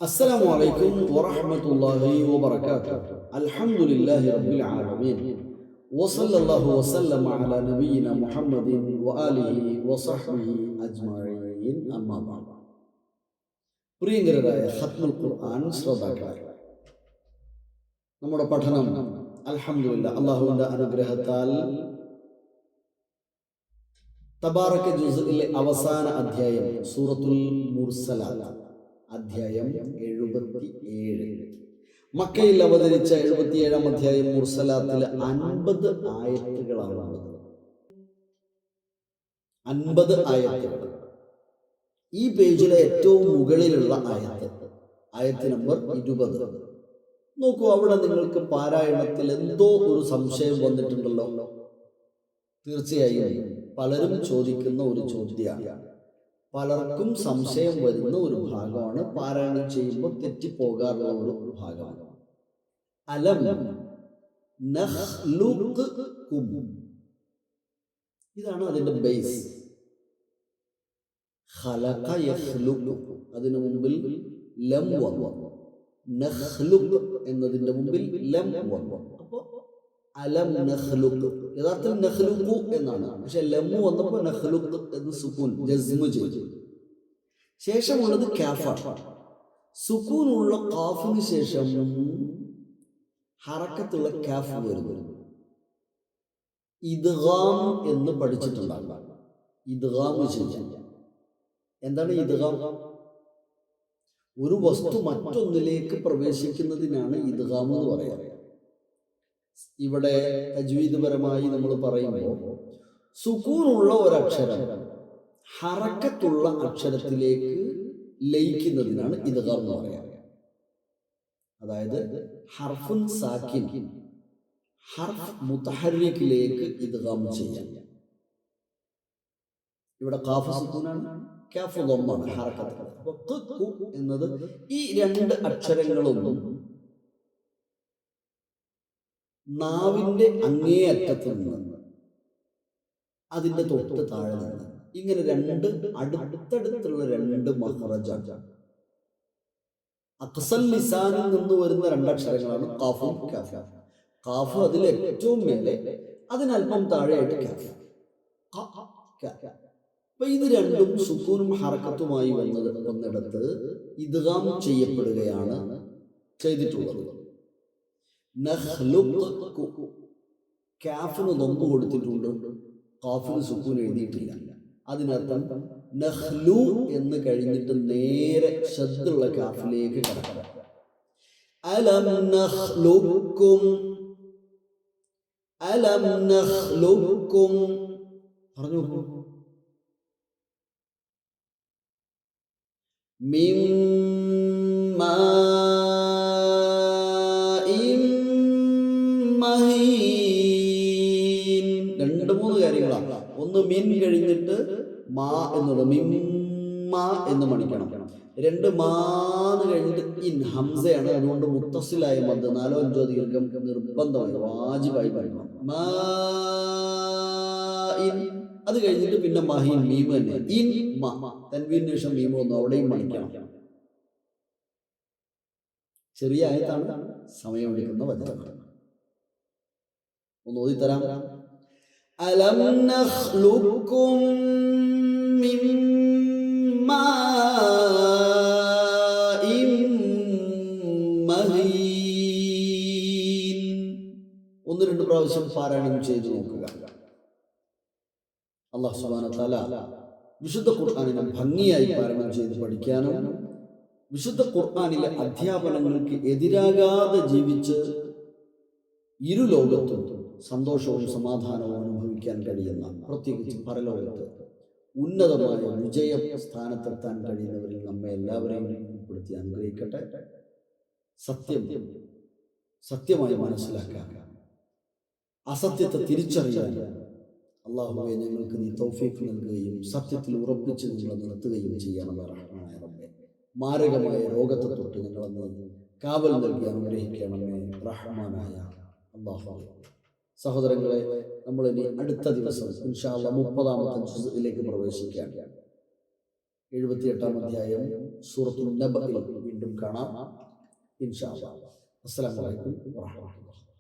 السلام عليكم ورحمة الله وبركاته. الحمد لله رب العالمين وصلى الله وسلم على نبينا محمد وآله وصحبه أجمعين أما بعد. പ്രിയങ്കരായ ഖത്മുൽ ഖുർആൻ ശ്രോതാക്കളെ, നമ്മുടെ പഠനം അൽഹംദുലില്ലാഹ് അല്ലാഹുവിന്റെ അനുഗ്രഹത്താൽ തബാറക ജുസ്ഇലെ അവസാന അധ്യായം സൂറത്തുൽ മുർസലാത്ത് അധ്യായം 77, മക്കയിൽ അവതരിച്ച 77-ാം അധ്യായം മുർസലാത്തിൽ 50 ആയത്തുകളാണുള്ളത്. 50 ആയത്തുകൾ. ഈ പേജിലെ ഏറ്റവും മുകളിലുള്ള ആയത്ത് നമ്പർ 20. നോക്കൂ, അവിടെ നിങ്ങൾക്ക് പാരായണത്തിൽ എന്തോ ഒരു സംശയം വന്നിട്ടുണ്ടല്ലോ. തീർച്ചയായും പലരും ചോദിക്കുന്ന ഒരു ചോദ്യമാണ്. പലർക്കും സംശയം വരുന്ന ഒരു ഭാഗമാണ്, പാരായണം ചെയ്യുമ്പോൾ തെറ്റിപ്പോകാറുള്ള ഒരു ഭാഗമാണ്. അലം നഖ്ലുഖുകും, ഇതാണ് അതിന്റെ ബേസ്. ഖലഖ യഖ്ലുഖു, അതിനു മുമ്പിൽ ലം വന്നു. നഖ്ലുഖ് എന്നതിന്റെ മുമ്പിൽ ലം വന്നു. അപ്പോൾ അലം നഖ്ലുഖ്, യഥാർത്ഥത്തിൽ നഖ്ലുഖു എന്നാണ്, പക്ഷെ ലം വന്നപ്പോൾ നഖ്ലുഖ് എന്ന് സുകൂൻ ജസ്മു ചെയ്തു. ശേഷമുള്ളത് കാഫാണ്. സുകൂനുള്ള ഖാഫിന് ശേഷം ഹറക്കത്തുള്ള കാഫ് വരുന്നു. ഇദ്ഗാം എന്ന് പഠിച്ചിട്ടുണ്ടാകും. ഇദ്ഗാം ചെയ്യാൻ. എന്താണ് ഇദ്ഗാം? ഒരു വസ്തു മറ്റൊന്നിലേക്ക് പ്രവേശിക്കുന്നതിനാണ് ഇദ്ഗാം എന്ന് പറയുന്നത്. ഇവിടെ തജ്വീദുപരമായി നമ്മൾ പറയുമ്പോൾ സുകൂനുള്ള ഒരക്ഷരം ഹറക്കത്തുള്ള അക്ഷരത്തിലേക്ക് ലയിക്കുന്നതിനാണ് ഇദ്ഗാം എന്ന് പറയുക. അതായത് ഹർഫുൻ സാക്കിൻ ഹർഫ് മുതഹർരിക്കിലേക്ക് ഇദ്ഗാം ചെയ്യാം. ഇവിടെ ഖാഫ് സുകൂനാണ്, കാഫ് ദമ്മാണ്, ഹറക്കത്ത്. അപ്പോൾ ഖു എന്നത് ഈ രണ്ട് അക്ഷരങ്ങളൊന്നും നാവിന്റെ അങ്ങേ അറ്റത്ത് നിന്ന് അതിന്റെ തൊട്ട് താഴെ നിന്ന് ഇങ്ങനെ രണ്ട് അടുത്തടുത്തുള്ള രണ്ട് മഖ്റജാണ്. അഖ്സൽ ലിസാനിൽ നിന്ന് വരുന്ന രണ്ടക്ഷരങ്ങളാണ് ഖാഫും കാഫും. ഖാഫ് അതിൽ ഏറ്റവും മേലെ, അതിനല്പം താഴെയായിട്ട് കാഫ്. അപ്പൊ ഇത് രണ്ടും സുക്കൂനും ഹറക്കത്തുമായി വന്നിടത്ത് ഇദ്ഗാം ചെയ്യപ്പെടുകയാണ് ചെയ്തിട്ടുള്ളത്. നഖ്ലുഖു, കാഫിന് ദമ്മ് കൊടുത്തിട്ടുണ്ട്, ഖാഫിന് സുക്കൂൻ എഴുതിയിട്ടില്ല. അതിനർത്ഥം നഖ്ലു എന്ന് കഴിഞ്ഞിട്ട് നേരെ ശദ്ദുള്ള കാഫിലേക്ക് കടക്കണം. അലം നഖ്ലുഖും, അലം നഖ്ലുഖും പറഞ്ഞു. മിൻ മാഇൻ മഹീൻ. 2-3 കാര്യങ്ങളാണ്. ഒന്ന് മിൻ കഴിഞ്ഞിട്ട് മാ എന്നുള്ളത് മിമ്മ എന്ന് മണിക്കണം. 2 മാന്ന് കഴിഞ്ഞിട്ട് ഇൻ, ഹംസയാണ്. അതുകൊണ്ട് മുത്തസിലായ മദ് 4-5 ദീർഘം നിർബന്ധമായി വാജിബായി പറയണം. അത് കഴിഞ്ഞിട്ട് പിന്നെ മഹീൻ, മീം തന്നെ. ഇൻ മ, തൻവീന് ശേഷം മീം വന്നു, അവിടെയും മണിക്കണം. ചെറിയ ആയത്താണ്, സമയമെടുക്കുന്ന വചനമാണ്. ഒന്ന് ഓതിത്തരാം. അലം നഖ്ലുഖും മിൻ മാഇൻ മഹീൻ. 1-2 പ്രാവശ്യം പാരായണം ചെയ്തു നോക്കുക. അല്ലാഹു സുബ്ഹാനഹു വ തആല വിശുദ്ധ ഖുർആനിനെ ഭംഗിയായി പാരായണം ചെയ്ത് പഠിക്കാനും വിശുദ്ധ ഖുർആനിലെ അധ്യാപനങ്ങൾക്ക് എതിരാകാതെ ജീവിച്ച് ഇരു ലോകത്തും സന്തോഷവും സമാധാനവും അനുഭവിക്കാൻ കഴിയുന്ന, പ്രത്യേകിച്ച് പരലോകത്ത് ഉന്നതമായ വിജയ സ്ഥാനത്തെത്താൻ കഴിയുന്നവരിൽ നമ്മെ എല്ലാവരെയും ഉൾപ്പെടുത്തി അനുഗ്രഹിക്കട്ടെ. സത്യമായി മനസ്സിലാക്കാൻ, അസത്യത്തെ തിരിച്ചറിയാൻ അല്ലാഹുവേ ഞങ്ങൾക്ക് നീ തൗഫീഖ് നൽകുകയും സത്യത്തിൽ ഉറപ്പിച്ച് ഞങ്ങളെ നിർത്തുകയും ചെയ്യണം. റഹ്മാനായ റബ്ബേ, മാരകമായ രോഗത്തെ തൊട്ട് ഞങ്ങളെ കാവൽ നൽകി അനുഗ്രഹിക്കണമേ റഹ്മാനായ അല്ലാഹു. സഹോദരങ്ങളെ, നമ്മൾ ഇനി അടുത്ത ദിവസം ഇൻഷാ അല്ലാഹ് 30-ാമത്തെ ജുസ്ഇലേക്ക് പ്രവേശിക്കുകയാണ്. 78-ാം അധ്യായം സൂറത്തുൽ നബയിൽ വീണ്ടും കാണാം ഇൻഷാ അല്ലാഹ്. അസ്സലാമു അലൈക്കും വറഹ്മത്തുള്ളാഹി.